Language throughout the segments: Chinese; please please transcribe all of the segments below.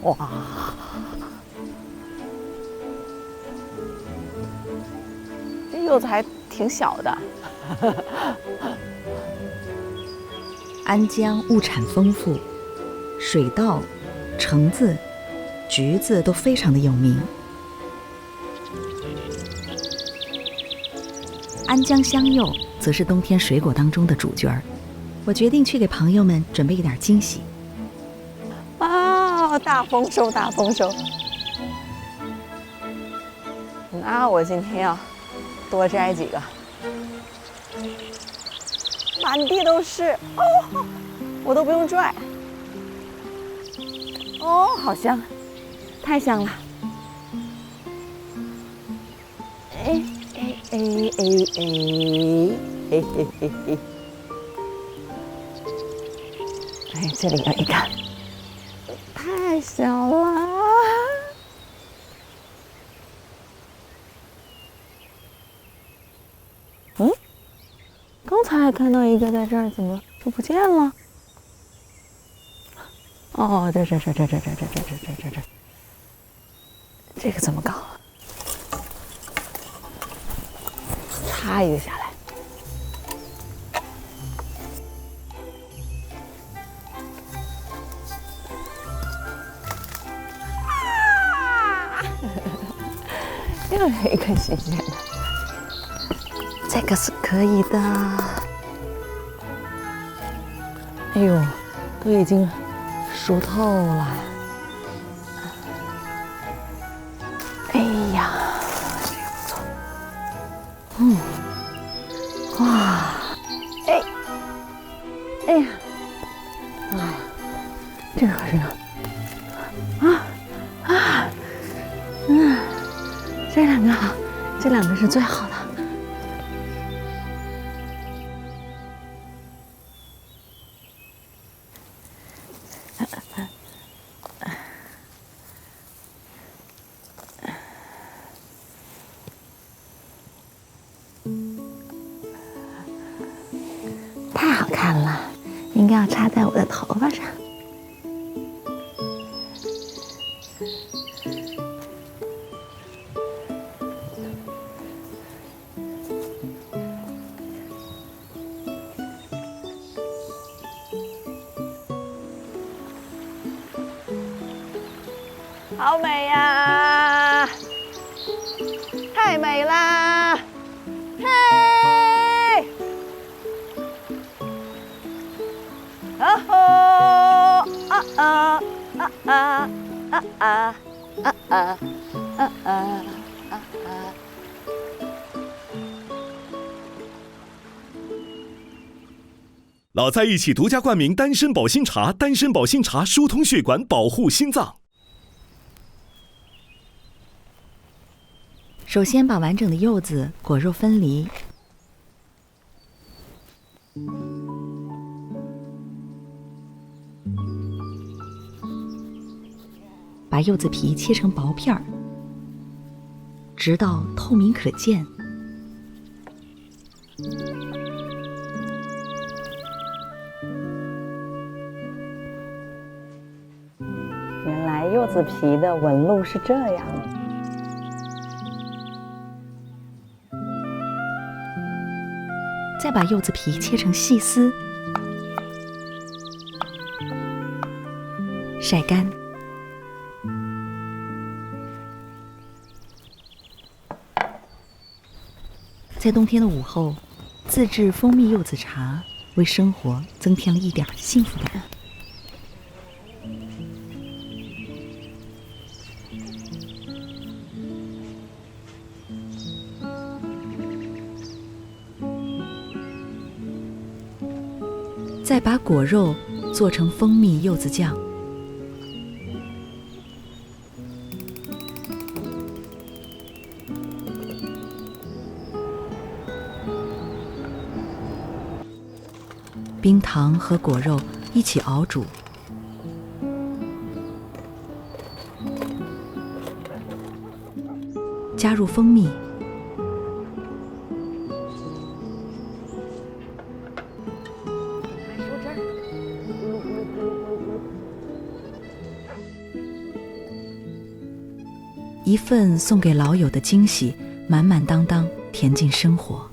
哇，这柚子还挺小的。安江物产丰富，水稻、橙子、橘子都非常的有名。安江香柚则是冬天水果当中的主角儿。我决定去给朋友们准备一点惊喜。啊，大丰收，大丰收！那我今天要多摘几个，满地都是哦，我都不用拽。哦，好香，太香了！哎哎哎哎哎，嘿嘿嘿嘿。哎，这里有一个，太小了。嗯，刚才还看到一个在这儿，怎么就不见了？哦，这，这个怎么搞？插一个下来。又有一个新鲜的，这个是可以的。哎呦，都已经熟透了。哎呀，这个不错。嗯，哇，哎，哎呀，哎，这个可是这两个好，这两个是最好的。太好看了，应该要插在我的头发上。好美呀！太美啦！嘿！啊吼！啊啊啊啊啊啊啊啊啊啊！老在一起独家冠名丹参保心茶，丹参保心茶疏通血管，保护心脏。首先把完整的柚子果肉分离，把柚子皮切成薄片儿，直到透明可见。原来柚子皮的纹路是这样的。再把柚子皮切成细丝，晒干。在冬天的午后，自制蜂蜜柚子茶，为生活增添了一点幸福感。再把果肉做成蜂蜜柚子酱，冰糖和果肉一起熬煮，加入蜂蜜，一份送给老友的惊喜，满满当当填进生活。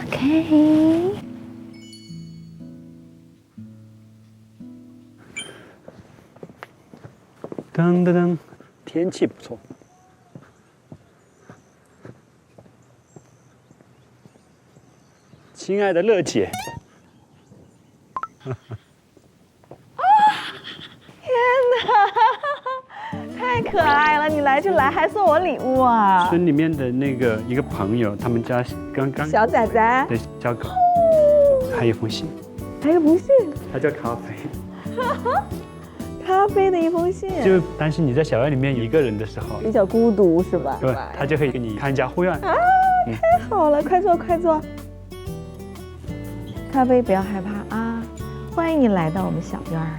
OK， 噔噔噔，天气不错。亲爱的乐姐，太可爱了！你来就来，还送我礼物啊！村里面的那个一个朋友，他们家刚刚小仔仔，的小狗，还有一封信，还有封信，它叫咖啡。咖啡的一封信，就担心你在小院里面一个人的时候，比较孤独是吧？对，它就会给你看家护院。太好了，快坐快坐。咖啡不要害怕啊，欢迎你来到我们小院儿。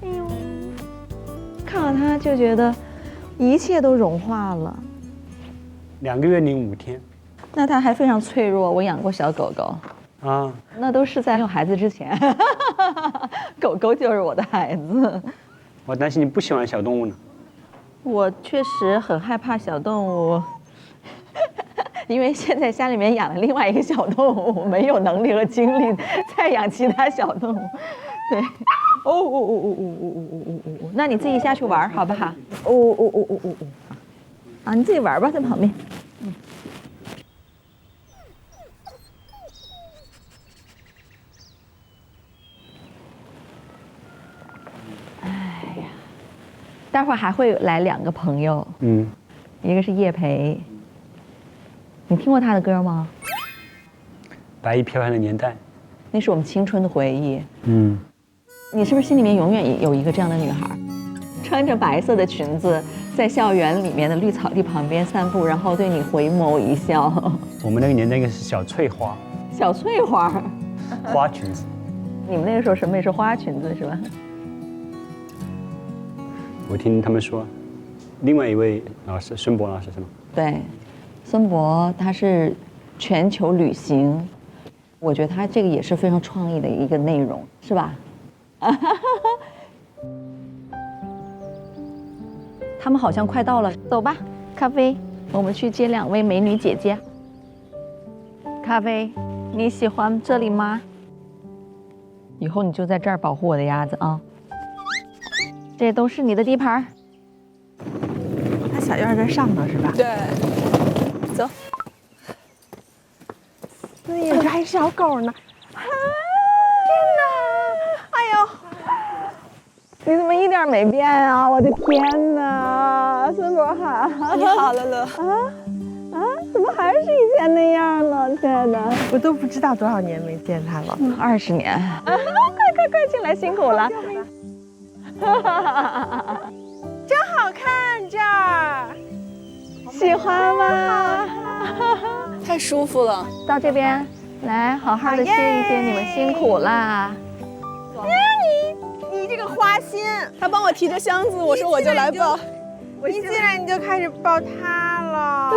哎呦，看到它就觉得一切都融化了。 2个月零5天。那它还非常脆弱，我养过小狗狗。 啊，那都是在有孩子之前，狗狗就是我的孩子。我担心你不喜欢小动物呢。我确实很害怕小动物，因为现在家里面养了另外一个小动物，没有能力和精力再养其他小动物。对，那你自己下去玩好不好？啊，你自己玩吧，在旁边。待会儿还会来2个朋友，一个是叶培，你听过他的歌吗？白衣飘飘的年代，那是我们青春的回忆。你是不是心里面永远有一个这样的女孩，穿着白色的裙子，在校园里面的绿草地旁边散步，然后对你回眸一笑？我们那个年代应该是小翠花，小翠花，花裙子。你们那个时候审美是花裙子是吧？ 我听他们说，另外一位老师孙博老师是吗？对，孙博他是全球旅行，我觉得他这个也是非常创意的一个内容，是吧？他们好像快到了，走吧，咖啡，我们去接2位美女姐姐。咖啡，你喜欢这里吗？以后你就在这儿保护我的鸭子啊。 这都是你的地盘。他小院在上头是吧？对，走。哎呀，这还小狗呢！啊！天哪！哎呦，你怎么一点没变啊？我的天哪！孙博好，你好，乐乐。怎么还是以前那样了？天哪！我都不知道多少年没见他了。 20年。快进来，辛苦了。 真好看这儿，喜欢吗？太舒服了。到这边来，好好的歇一歇，你们辛苦啦。你这个花心，他帮我提着箱子，我说我就来抱。一进来你就开始抱他了，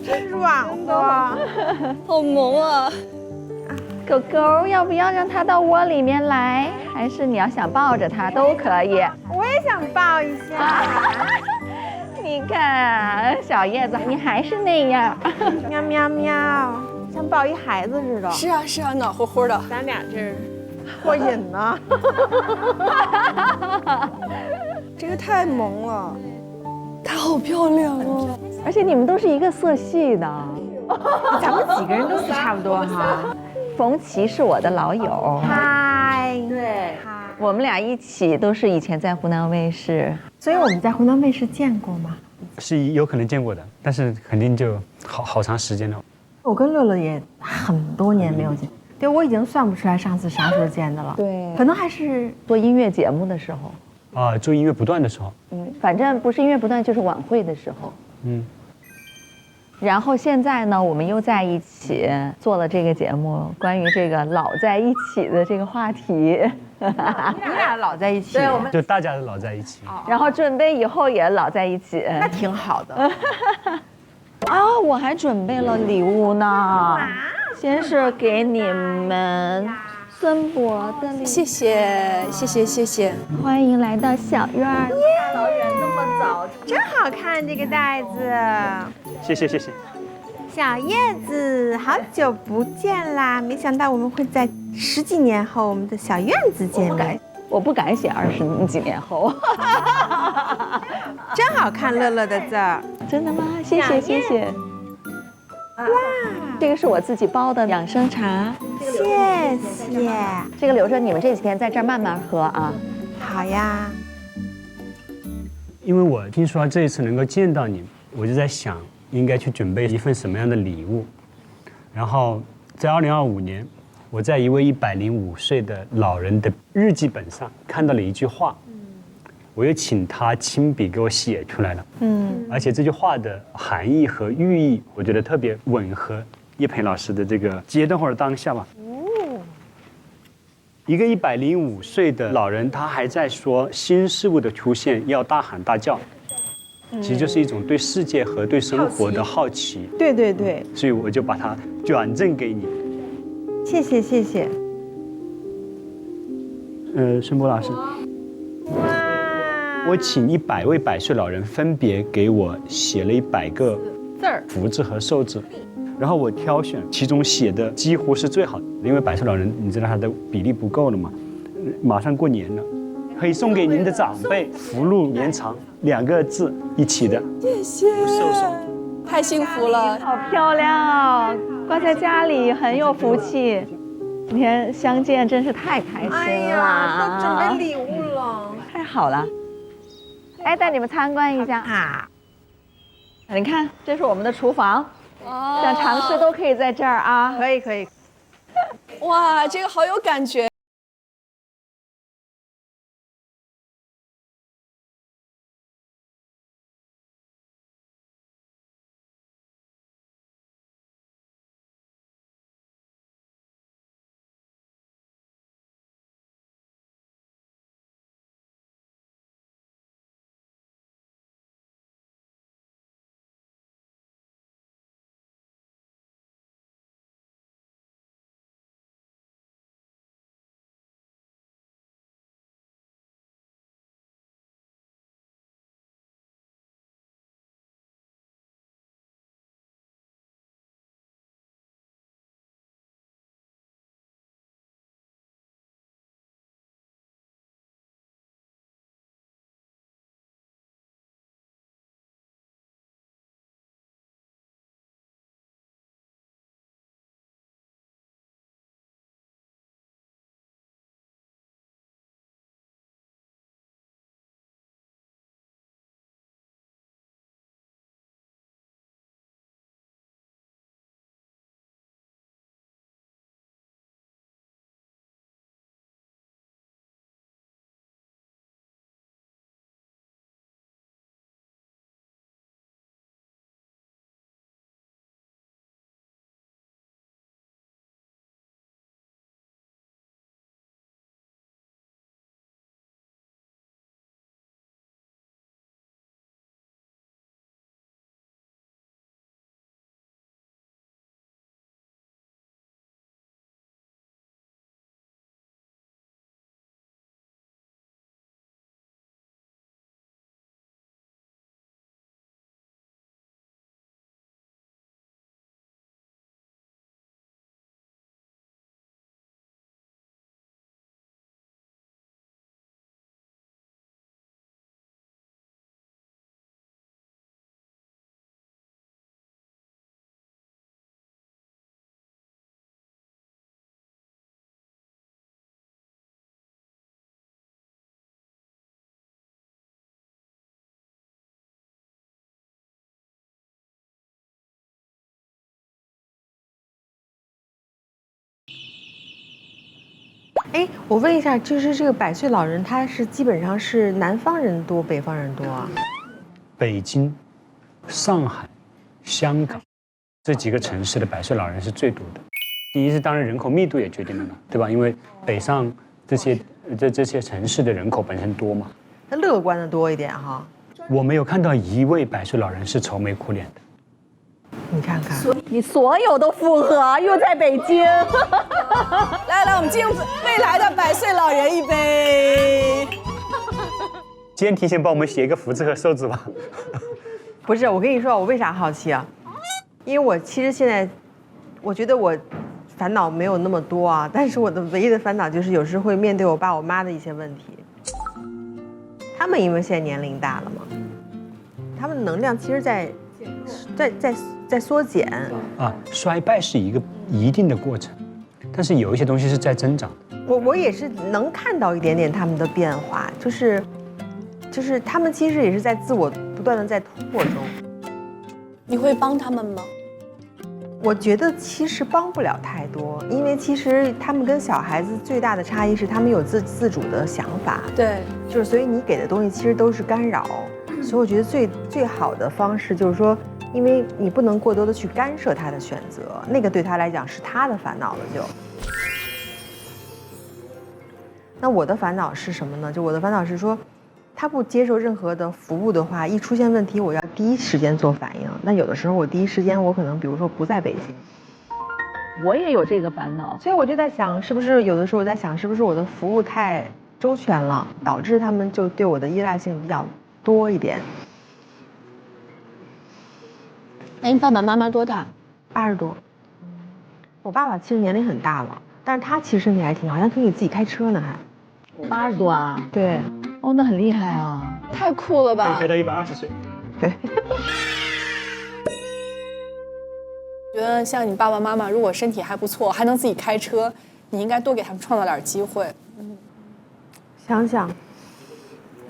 真软和，好萌啊！ 狗狗要不要让它到窝里面来？还是你要想抱着它都可以。我也想抱一下。你看，小叶子，你还是那样。喵喵喵！像抱一孩子似的。是啊是啊，暖和和的。咱俩这儿过瘾呢。这个太萌了，她好漂亮哦。而且你们都是一个色系的。咱们几个人都是差不多哈。冯琦是我的老友，嗨，对，我们俩一起都是以前在湖南卫视。所以我们在湖南卫视见过吗？是有可能见过的，但是肯定就好长时间了。我跟乐乐也很多年没有见，对我已经算不出来上次啥时候见的了。对，可能还是做音乐节目的时候。啊，做音乐不断的时候。反正不是音乐不断，就是晚会的时候。然后现在呢，我们又在一起做了这个节目，关于这个老在一起的这个话题。你俩老在一起，对，我们就大家都老在一起。然后准备以后也老在一起。那挺好的。啊，我还准备了礼物呢，先是给你们孙博的礼物。谢谢谢谢谢谢。欢迎来到小院儿，大老远那么早，真好看这个袋子。谢谢谢谢。小叶子，好久不见啦！没想到我们会在10几年后我们的小院子见面。我不敢写20几年后。真好看，乐乐的字儿。真的吗？谢谢谢谢。哇，这个是我自己包的养生茶，谢谢。这个留着你们这几天在这儿慢慢喝啊。好呀。因为我听说这一次能够见到你，我就在想应该去准备一份什么样的礼物。然后在2025年，我在一位105岁的老人的日记本上看到了一句话，我又请他亲笔给我写出来了。而且这句话的含义和寓意，我觉得特别吻合叶培老师的这个阶段或者当下吧。一个105岁的老人，他还在说新事物的出现要大喊大叫，其实就是一种对世界和对生活的好奇。对对对，所以我就把它转赠给你。谢谢谢谢。孙博老师，我请100位100岁老人分别给我写了100个字儿、福字和寿字，然后我挑选其中写的几乎是最好的，因为100岁老人你知道他的比例不够了嘛，马上过年了，可以送给您的长辈福禄绵长2个字一起的。谢谢，太幸福了。好漂亮哦，挂在家里很有福气。今天相见真是太开心了。哎呀，都准备礼物了。太好了。哎，带你们参观一下。好。你看，这是我们的厨房，想尝试都可以在这儿啊。可以可以。哇，这个好有感觉。哎，我问一下，就是这个百岁老人，他是基本上是南方人多，北方人多啊？北京、上海、香港这几个城市的百岁老人是最多的。第一是当然人口密度也决定了嘛，对吧？因为北上这些城市的人口本身多嘛。那乐观的多一点哈。我没有看到一位百岁老人是愁眉苦脸的。你看看，你所有都符合，又在北京。来，我们敬未来的百岁老人一杯。今天提前帮我们写一个福字和寿字吧。不是，我跟你说，我为啥好奇啊？因为我其实现在，我觉得我烦恼没有那么多啊，但是我的唯一的烦恼就是有时会面对我爸我妈的一些问题。他们因为现在年龄大了嘛，他们的能量其实在缩减啊，衰败是一个一定的过程，但是有一些东西是在增长的。我也是能看到一点点他们的变化，就是他们其实也是在自我不断的在突破中。你会帮他们吗？我觉得其实帮不了太多，因为其实他们跟小孩子最大的差异是他们有自主的想法，对，就是所以你给的东西其实都是干扰，所以我觉得最好的方式就是说，因为你不能过多的去干涉他的选择，那个对他来讲是他的烦恼了就。那我的烦恼是什么呢？就我的烦恼是说，他不接受任何的服务的话，一出现问题，我要第一时间做反应。那有的时候我第一时间我可能比如说不在北京，我也有这个烦恼，所以我就在想，是不是有的时候我在想，是不是我的服务太周全了，导致他们就对我的依赖性比较多一点。哎，你爸爸妈妈多大？80多。我爸爸其实年龄很大了，但是他其实身体还挺好，他可以自己开车呢还。 80多啊？对。哦，那很厉害啊！太酷了吧！可以飞到120岁。对。觉得像你爸爸妈妈，如果身体还不错，还能自己开车，你应该多给他们创造点机会。想想，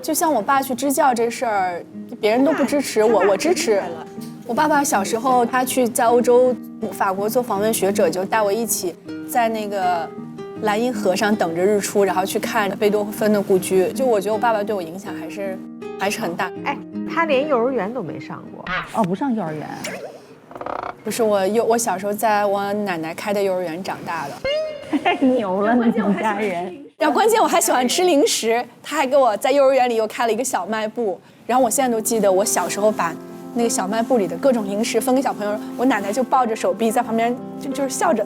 就像我爸去支教这事儿，别人都不支持我支持。我爸爸小时候他去在欧洲法国做访问学者，就带我一起在那个莱茵河上等着日出，然后去看贝多芬的故居。就我觉得我爸爸对我影响还是很大。哎，他连幼儿园都没上过。哦，不上幼儿园。不是我小时候在我奶奶开的幼儿园长大的。太牛了，你们家人！然后关键我还喜欢吃零食，他还给我在幼儿园里又开了一个小卖部。然后我现在都记得我小时候把那个小卖部里的各种零食分给小朋友，我奶奶就抱着手臂在旁边就是笑着，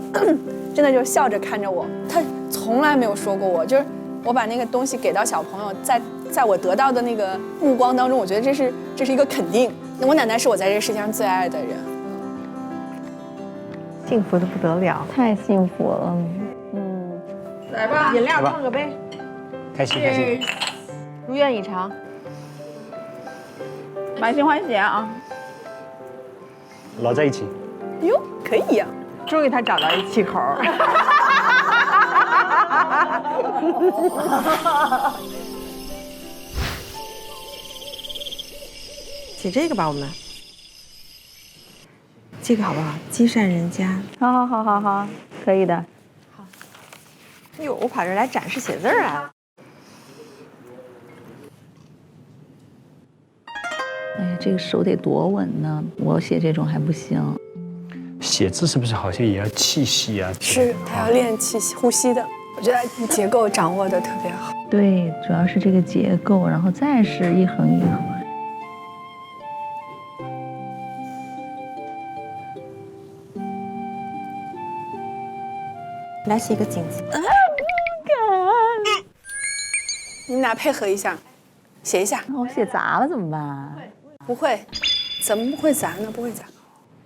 真的就是笑着看着我。她从来没有说过我，就是我把那个东西给到小朋友，在我得到的那个目光当中，我觉得这是一个肯定。我奶奶是我在这个世界上最爱的人，幸福的不得了，太幸福了。来吧，饮料碰个杯，开心开心。如愿以偿，满心欢喜啊！老在一起。哟，可以呀、终于他找到一气口。写这个吧，我们这个好不好？积善人家。好，可以的。哎呦，我跑这儿来展示写字儿来了。哎呀，这个手得多稳呢！我写这种还不行。写字是不是好像也要气息啊？是他要练气息、呼吸的。我觉得结构掌握的特别好。对，主要是这个结构，然后再是一横一横。来写一个井字。你们俩配合一下，写一下。那我写砸了怎么办？不会，怎么不会砸呢？不会砸。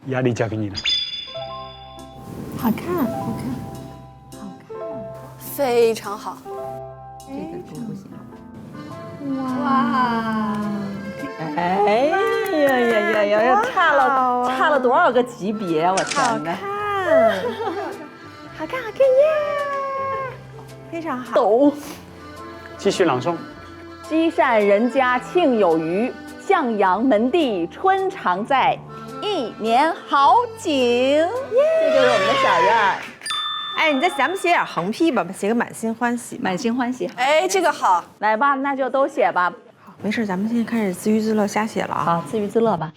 压力交给你了。好看，好看，好看。非常好。这个多不行。哎呀，差了多少个级别？我天哪！好看耶！非常好。抖。继续朗诵。积善人家庆有余，向阳门第春常在，一年好景。这就是我们的小院儿。哎，你再咱们写点横批吧，写个满心欢喜。满心欢喜。哎，这个好。来吧，那就都写吧。没事，咱们现在开始自娱自乐瞎写了啊。好，自娱自乐吧。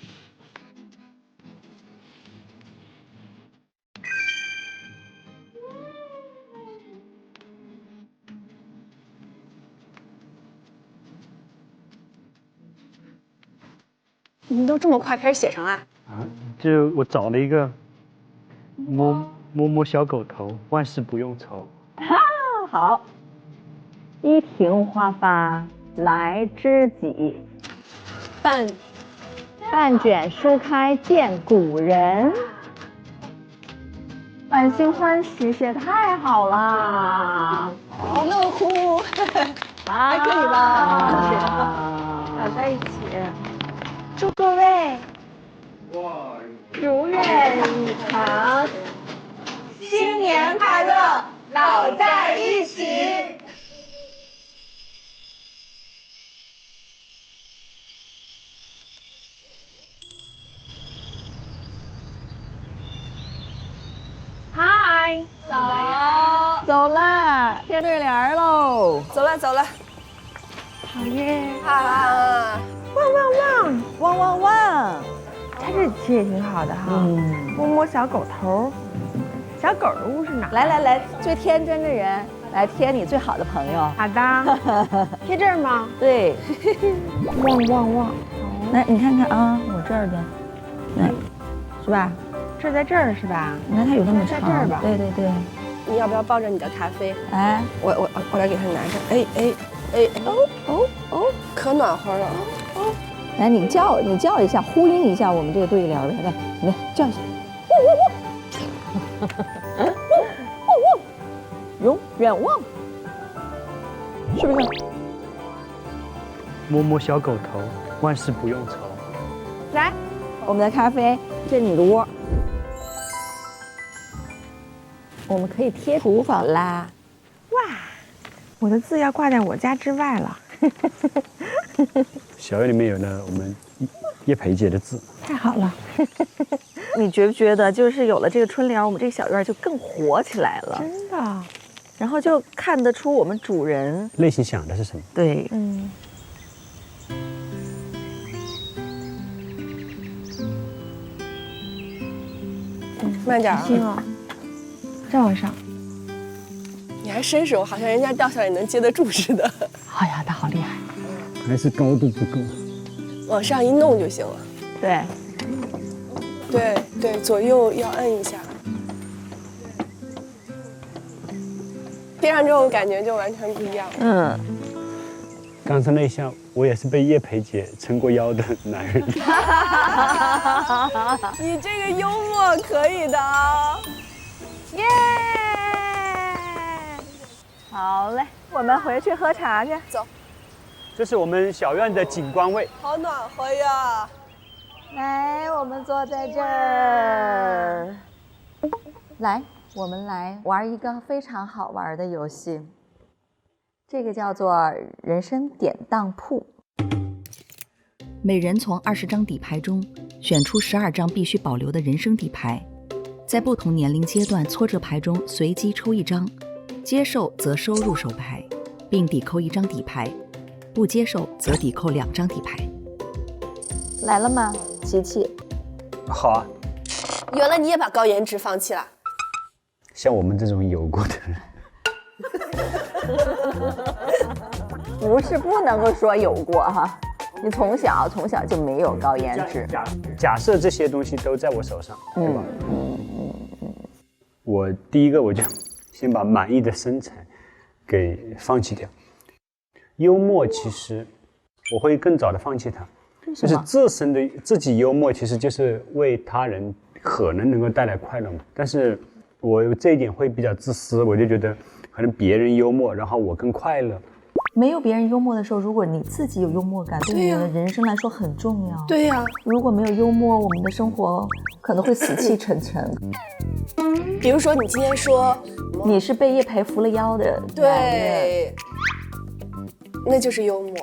你都这么快开始写上啊？就我找了一个摸小狗头，万事不用愁。好，一庭花发来知己，半卷书开见古人。满心欢喜写太好了，好乐乎，还可以吧？打在一起。祝各位如愿以偿，新年快乐，老在一起。嗨，走啦，贴对联喽。走了走了。好耶！啊，汪汪汪！它这题也挺好的哈。摸摸小狗头，小狗的屋是哪？来，最天真的人来贴你最好的朋友。好的，贴这儿吗？对，旺。来你看看啊，我这儿的，来，是吧？这在这儿是吧？你看它有那么长，在这儿吧对。你要不要抱着你的咖啡？哎，我来给他拿着。哎，可暖和了。来你叫一下，呼应一下我们这个对联呗。来，你叫一下，汪，永远旺，是不是？摸小狗头，万事不用愁。来，我们的咖啡，这是你的窝。我们可以贴厨房啦。哇，我的字要挂在我家之外了。小院里面有了我们叶培姐的字。太好了。你觉不觉得，就是有了这个春联，我们这个小院就更活起来了？真的。然后就看得出我们主人内心想的是什么？对，慢点啊。行哦。再往上。你还伸手，好像人家掉下来你能接得住似的。哎呀，他好厉害。还是高度不够。往上一弄就行了。对，对，左右要摁一下。贴上之后感觉就完全不一样。刚才那一下，我也是被叶培姐撑过腰的男人。你这个幽默可以的啊！耶！好嘞，我们回去喝茶去。走。这是我们小院的景观位。好暖和呀！来，我们坐在这儿。来，我们来玩一个非常好玩的游戏，这个叫做人生典当铺。每人从20张底牌中选出12张必须保留的人生底牌，在不同年龄阶段搓着牌中随机抽一张，接受则收入手牌，并抵扣1张底牌，不接受则抵扣2张底牌。来了吗，琪琪？好啊，原来你也把高颜值放弃了。像我们这种有过的人，不是不能够说有过哈，你从小就没有高颜值。假设这些东西都在我手上，对吧？我第一个我就先把满意的身材给放弃掉。幽默其实我会更早的放弃它，就是自己幽默，其实就是为他人可能够带来快乐嘛。但是我这一点会比较自私，我就觉得可能别人幽默，然后我更快乐。没有别人幽默的时候，如果你自己有幽默感，对你的人生来说很重要。对呀，如果没有幽默，我们的生活可能会死气沉沉。比如说你今天说你是被叶培扶了腰的，对，那就是幽默。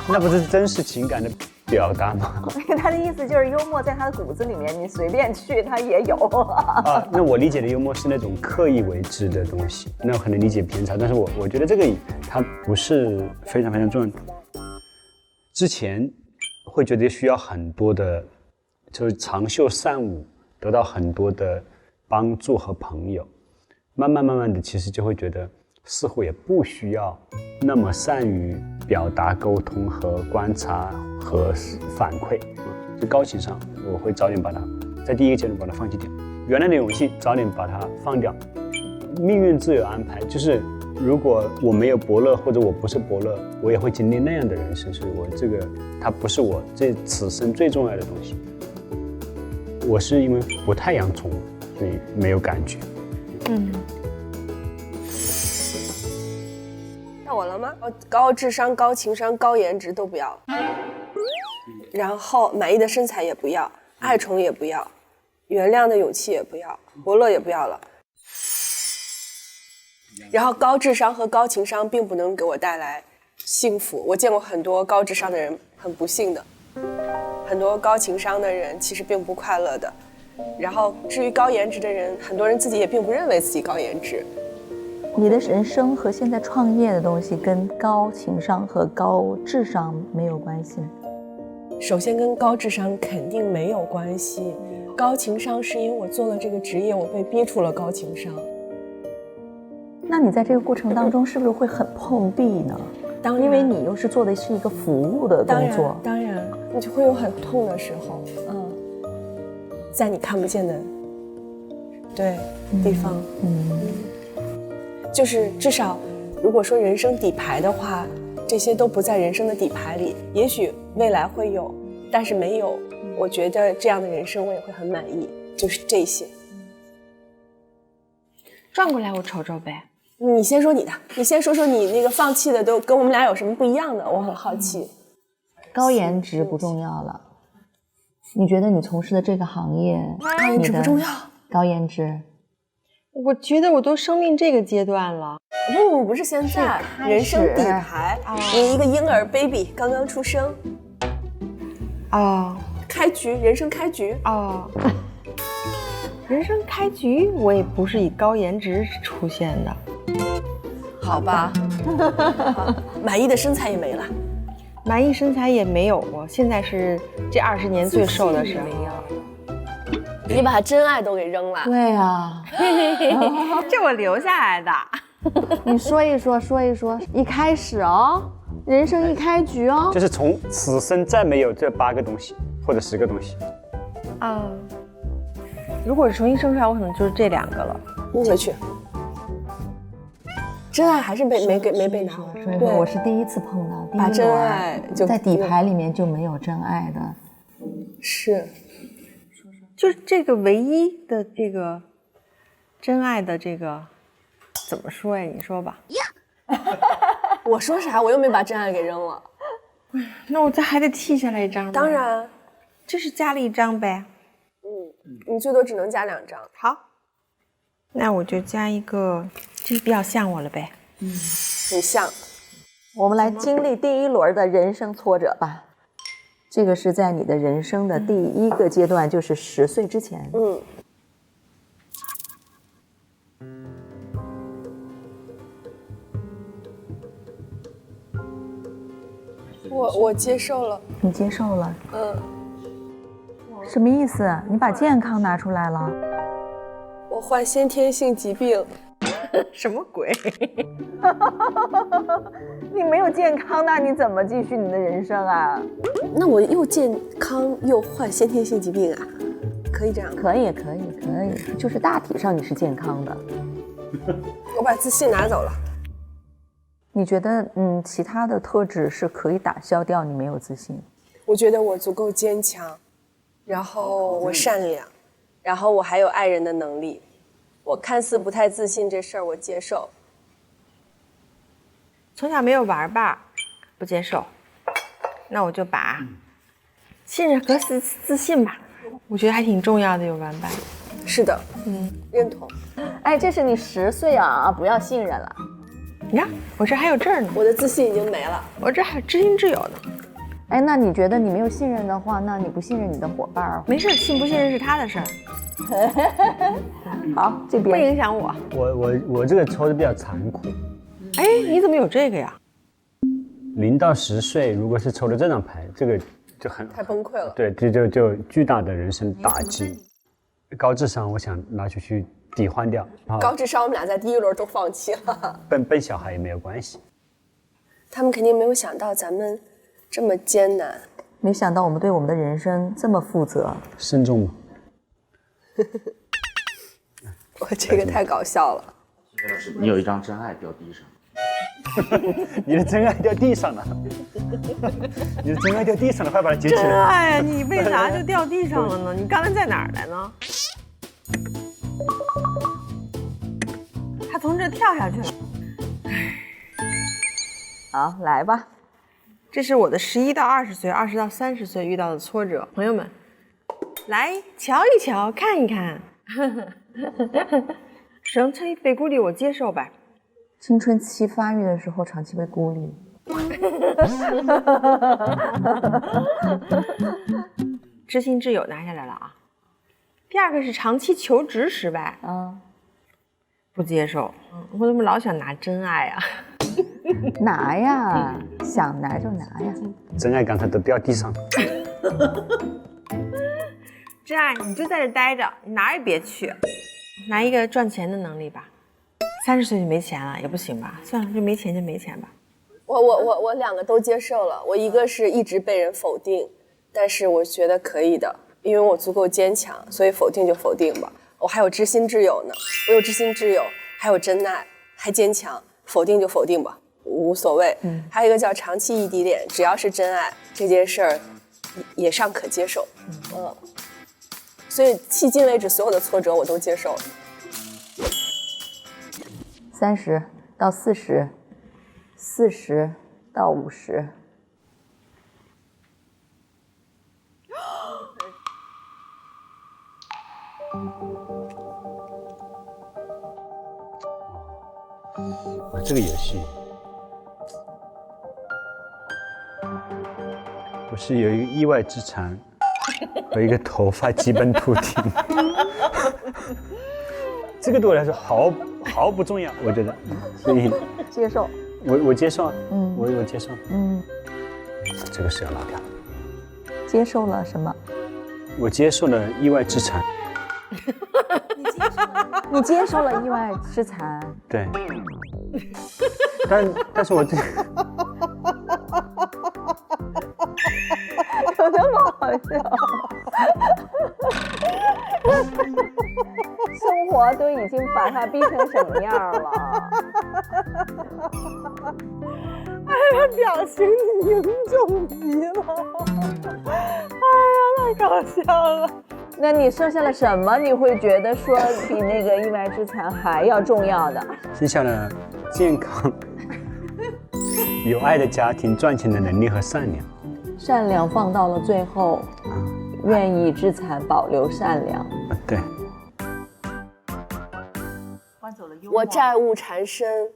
那不是真实情感的表达吗？他的意思就是幽默在他的骨子里面，你随便去他也有。啊，那我理解的幽默是那种刻意为之的东西，那我可能理解偏差，但是我觉得这个它不是非常非常重要的。之前会觉得需要很多的，就是长袖善舞，得到很多的帮助和朋友，慢慢的，其实就会觉得似乎也不需要那么善于表达、沟通和观察和反馈。就高情商，我会早点把它在第一个阶段把它放弃掉。原来的勇气早点把它放掉。命运自有安排，就是如果我没有伯乐，或者我不是伯乐，我也会经历那样的人生。所以我这个它不是我此生最重要的东西。我是因为不太养宠物，所以没有感觉。到我了吗？高智商、高情商、高颜值都不要，然后满意的身材也不要，爱宠也不要，原谅的勇气也不要，伯乐也不要了。然后高智商和高情商并不能给我带来幸福。我见过很多高智商的人很不幸的，很多高情商的人其实并不快乐的。然后至于高颜值的人，很多人自己也并不认为自己高颜值。你的人生和现在创业的东西跟高情商和高智商没有关系。首先跟高智商肯定没有关系，高情商是因为我做了这个职业，我被逼出了高情商。那你在这个过程当中是不是会很碰壁呢？当然，因为你又是做的是一个服务的工作。当然，你就会有很痛的时候，在你看不见的地方，就是至少，如果说人生底牌的话，这些都不在人生的底牌里。也许未来会有，但是没有，我觉得这样的人生我也会很满意。就是这些。转过来我瞅瞅呗。你先说你的，你先说说你那个放弃的都跟我们俩有什么不一样的，我很好奇。高颜值不重要了，你觉得你从事的这个行业，高颜值不重要？高颜值，我觉得我都生命这个阶段了。不是现在，人生底牌，你一个婴儿 baby 刚刚出生，开局，人生开局，人生开局我也不是以高颜值出现的。好吧，满意的身材也没了，满意身材也没有过，现在是这20年最瘦的时候。你把真爱都给扔了。对啊，这我留下来的。你说一说，一开始哦，人生一开局哦，就是从此生再没有这8个东西或者10个东西。如果是重新生出来，我可能就是这2个了。你回去。真爱还是没被拿。对，我是第一次碰到，把真爱就在底牌里面就没有真爱的。是，就是这个唯一的这个真爱的这个怎么说呀？你说吧。我说啥？我又没把真爱给扔了。那我这还得剔下来一张吗？当然，这是加了一张呗。你最多只能加2张。好，那我就加一个，这比较像我了呗。很像。我们来经历第一轮的人生挫折吧。这个是在你的人生的第一个阶段，就是10岁之前。我接受了。你接受了？什么意思？你把健康拿出来了？我患先天性疾病。什么鬼？你没有健康，那你怎么继续你的人生啊？那我又健康又患先天性疾病啊？可以这样？可以，就是大体上你是健康的。我把自信拿走了。你觉得其他的特质是可以打消掉你没有自信？我觉得我足够坚强，然后我善良，然后我还有爱人的能力。我看似不太自信这事儿我接受。从小没有玩吧，不接受。那我就把信任和自信吧，我觉得还挺重要的，有玩伴。是的，认同。哎，这是你10岁啊，不要信任了。你看，我这还有这儿呢，我的自信已经没了，我这还有知心挚友呢。哎，那你觉得你没有信任的话，那你不信任你的伙伴儿？没事，信不信任是他的事儿，好，这不边影响我。我这个抽的比较残酷。哎，你怎么有这个呀0到10岁，如果是抽的这张牌，这个就很太崩溃了。对，就巨大的人生打击。高智商，我想拿出去抵换掉。高智商，我们俩在第一轮都放弃了。笨小孩也没有关系。他们肯定没有想到咱们这么艰难。没想到我们对我们的人生这么负责。慎重嘛。我这个太搞笑了。你有一张真爱掉地上。你的真爱掉地上了，你的真爱掉地上了，快把它捡起来。真爱呀，你为啥就掉地上了呢？你刚才在哪儿来呢？他从这跳下去了。好，来吧。这是我的11到20岁、20到30岁遇到的挫折，朋友们，来瞧一瞧，看一看。长期被孤立，我接受吧。青春期发育的时候，长期被孤立。知心挚友拿下来了啊。第二个是长期求职失败，不接受。我怎么老想拿真爱啊？拿呀，想拿就拿呀。真爱刚才都掉地上了。真爱，你就在这待着，你哪儿也别去，拿一个赚钱的能力吧。30岁就没钱了也不行吧？算了，就没钱就没钱吧。我两个都接受了。我一个是一直被人否定，但是我觉得可以的，因为我足够坚强，所以否定就否定吧。我还有知心挚友呢，我有知心挚友，还有真爱，还坚强，否定就否定吧，无所谓。还有一个叫长期异地恋，只要是真爱这件事儿也尚可接受。所以迄今为止所有的挫折我都接受了。30到40，40到50。这个游戏，我是有一个意外之残和一个头发基本秃顶。这个对我来说毫不重要，我觉得，所以接受。我接受，我接受，这个是要拿掉。接受了什么？我接受了意外之残。你接受了意外之残。对。但是我这有那么好笑？生活都已经把它逼成什么样了？哎呀，表情凝重极了！哎呀，太搞笑了。那你剩下了什么？你会觉得说比那个意外之残还要重要的？剩下了健康、有爱的家庭、赚钱的能力和善良。善良放到了最后，愿意致残，保留善良。对。我债务缠身，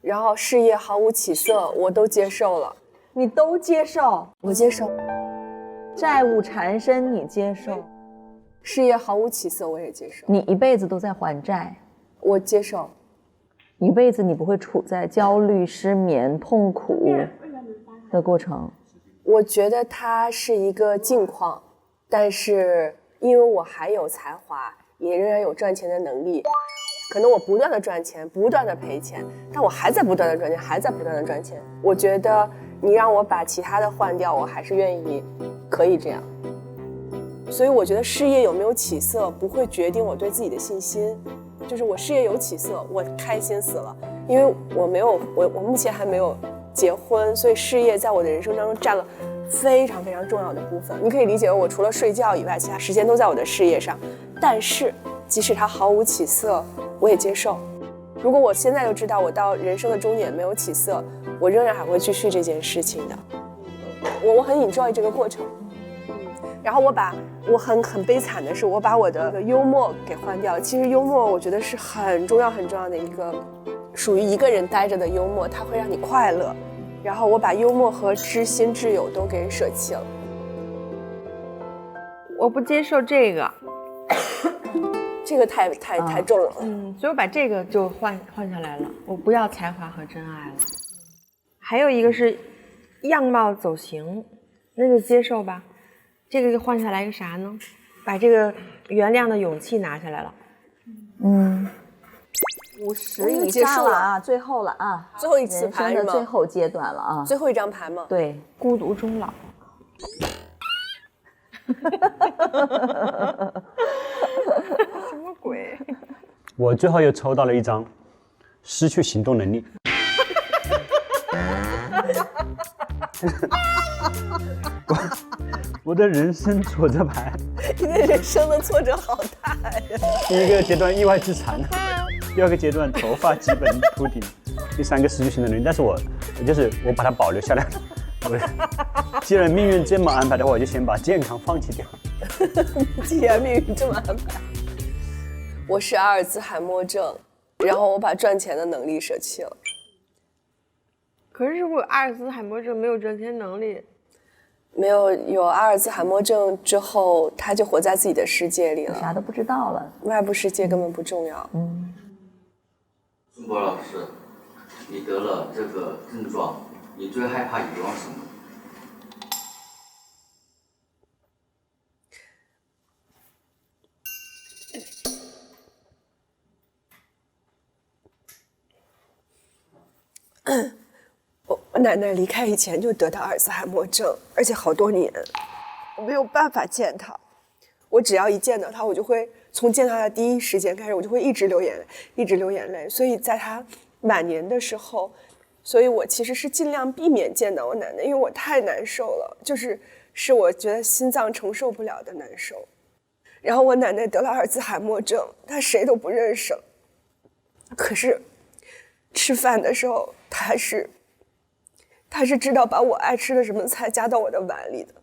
然后事业毫无起色，我都接受了。你都接受？我接受。债务缠身，你接受？事业毫无起色，我也接受。你一辈子都在还债？我接受。一辈子你不会处在焦虑、失眠、痛苦的过程？我觉得它是一个境况，但是因为我还有才华，也仍然有赚钱的能力，可能我不断的赚钱，不断的赔钱，但我还在不断的赚钱，还在不断的赚钱。我觉得你让我把其他的换掉，我还是愿意，可以这样。所以我觉得事业有没有起色，不会决定我对自己的信心。就是我事业有起色，我开心死了，因为我目前还没有结婚，所以事业在我的人生当中占了非常非常重要的部分。你可以理解为我除了睡觉以外，其他时间都在我的事业上。但是即使它毫无起色，我也接受。如果我现在就知道我到人生的终点没有起色，我仍然还会继续这件事情的。我很 enjoy 这个过程。然后我很悲惨的是，我把我的幽默给换掉了。其实幽默我觉得是很重要很重要的一个属于一个人待着的幽默，它会让你快乐，然后我把幽默和知心挚友都给舍弃了。我不接受这个，这个太重了。所以我把这个就换下来了。我不要才华和真爱了。还有一个是样貌走形，那就接受吧。这个就换下来一个啥呢？把这个原谅的勇气拿下来了。 50以上了啊，最后了啊，最后一次牌人生的最后阶段了啊，最后一张牌吗？对，孤独终老。什么鬼？我最后又抽到了一张失去行动能力。我的人生挫折牌，你的人生的挫折好大呀！第一个阶段意外之残，第二个阶段头发基本秃顶，第三个失去行动能力。但是我把它保留下来了。既然命运这么安排的话，我就先把健康放弃掉。既然命运这么安排，我是阿尔兹海默症，然后我把赚钱的能力舍弃了。可是如果阿尔兹海默症没有赚钱能力，有阿尔兹海默症之后，他就活在自己的世界里了，啥都不知道了，外部世界根本不重要。孙博老师，你得了这个症状，你最害怕遗忘什么？我奶奶离开以前就得到阿尔兹海默症，而且好多年，我没有办法见她。我只要一见到她，我就会从见她的第一时间开始，我就会一直流眼泪，一直流眼泪。所以在她晚年的时候，所以我其实是尽量避免见到我奶奶，因为我太难受了，是我觉得心脏承受不了的难受。然后我奶奶得了阿尔兹海默症，她谁都不认识了，可是吃饭的时候，她是知道把我爱吃的什么菜加到我的碗里的。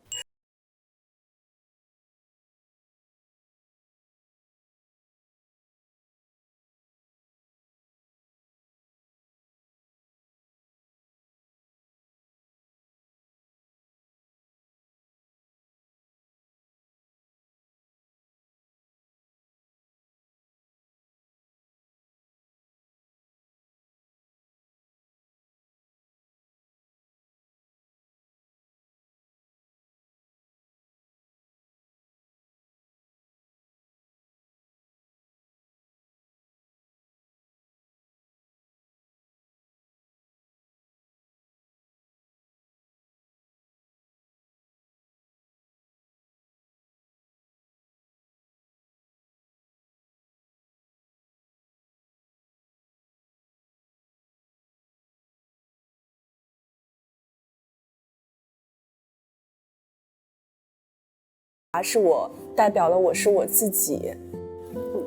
是我代表了我是我自己，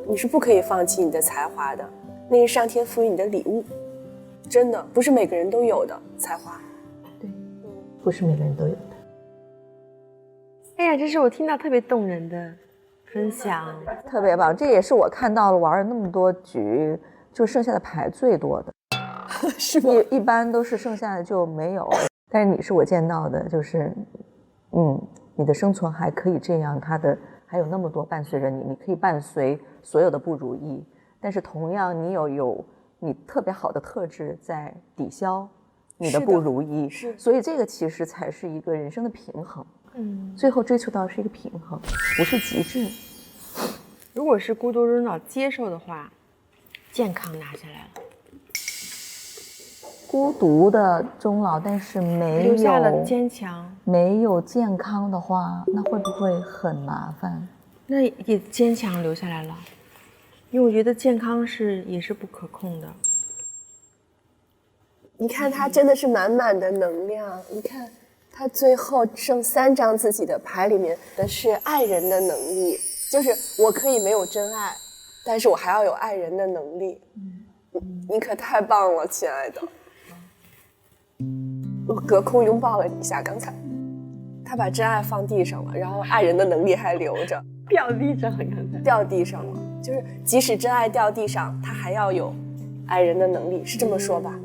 你是不可以放弃你的才华的，那是上天赋予你的礼物，真的不是每个人都有的才华。对，不是每个人都有的。哎呀，这是我听到特别动人的分享，特别棒，这也是我看到了玩了那么多局，就剩下的牌最多的，是吗？一般都是剩下的就没有，但是你是我见到的，就是你的生存还可以这样，它的还有那么多伴随着你，你可以伴随所有的不如意，但是同样你有你特别好的特质在抵消你的不如意，所以这个其实才是一个人生的平衡。最后追求到的是一个平衡，不是极致。如果是孤独终老接受的话，健康拿下来了，孤独的终老，但是没有留下了坚强，没有健康的话，那会不会很麻烦？那也坚强留下来了，因为我觉得健康也是不可控的。你看他真的是满满的能量，你看他最后剩3张自己的牌里面的是爱人的能力，就是我可以没有真爱，但是我还要有爱人的能力。你可太棒了，亲爱的。我隔空拥抱了你一下，刚才他把真爱放地上了，然后爱人的能力还留着，掉地上了，刚才掉地上了，就是即使真爱掉地上，他还要有爱人的能力，是这么说吧？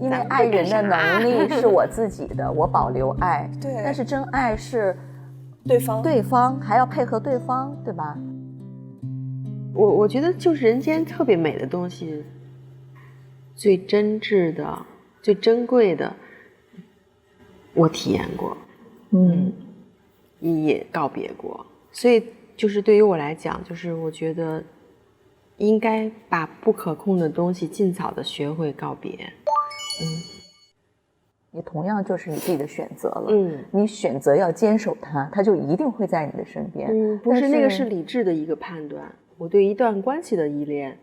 因为爱人的能力是我自己的，我保留爱。对但是真爱是对方还要配合对方，对吧？我觉得就是人间特别美的东西，最真挚的、最珍贵的，我体验过，也告别过。所以就是对于我来讲，就是我觉得应该把不可控的东西尽早的学会告别。你同样就是你自己的选择了，你选择要坚守它，它就一定会在你的身边。不是，那个是理智的一个判断。我对一段关系的依恋，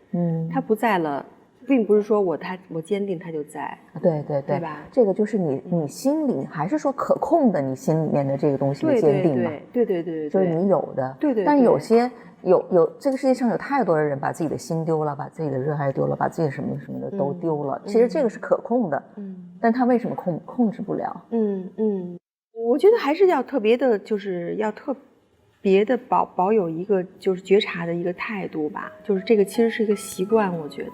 它不在了，并不是说我坚定它就在。对对吧？这个就是你心里还是说可控的，你心里面的这个东西的坚定嘛？对，就是你有的。对。但是有些有这个世界上有太多的人把自己的心丢了，把自己的热爱丢了，把自己什么什么的都丢了。其实这个是可控的，但他为什么控制不了？我觉得还是要特别的，就是要特别的保有一个就是觉察的一个态度吧。就是这个其实是一个习惯，我觉得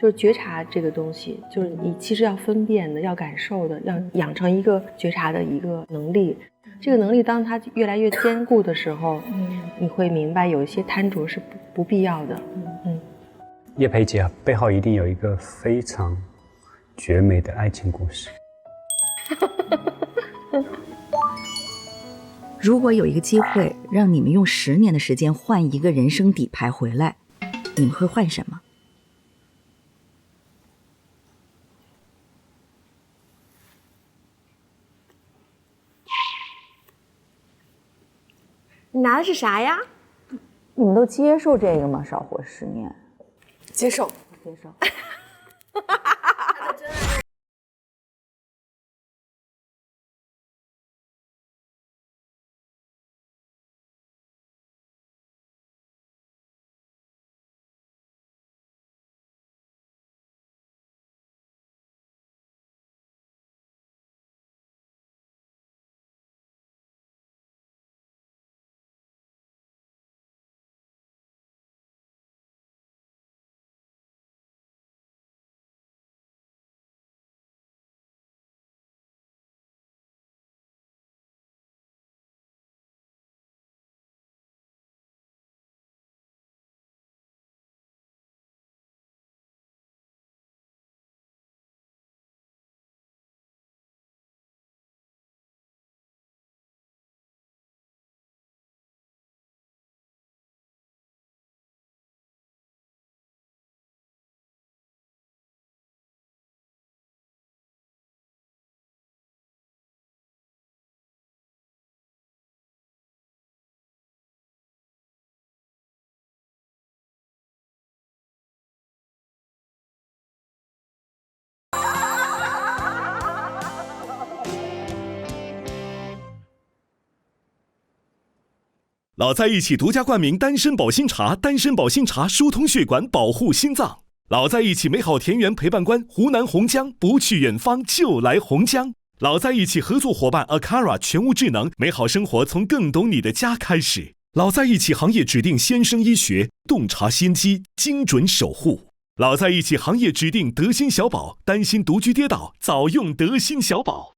就是觉察这个东西，就是你其实要分辨的，要感受的，要养成一个觉察的一个能力。这个能力当它越来越坚固的时候，你会明白有一些贪着是不必要的。叶培洁背后一定有一个非常绝美的爱情故事。如果有一个机会让你们用10年的时间换一个人生底牌回来，你们会换什么？你拿的是啥呀？你们都接受这个吗？少活10年，接受。老在一起独家冠名单身保心茶，单身保心茶疏通血管，保护心脏。老在一起美好田园陪伴官湖南洪江，不去远方就来洪江。老在一起合作伙伴 Akara 全屋智能，美好生活从更懂你的家开始。老在一起行业指定先生医学，洞察先机，精准守护。老在一起行业指定德心小宝，担心独居跌倒，早用德心小宝。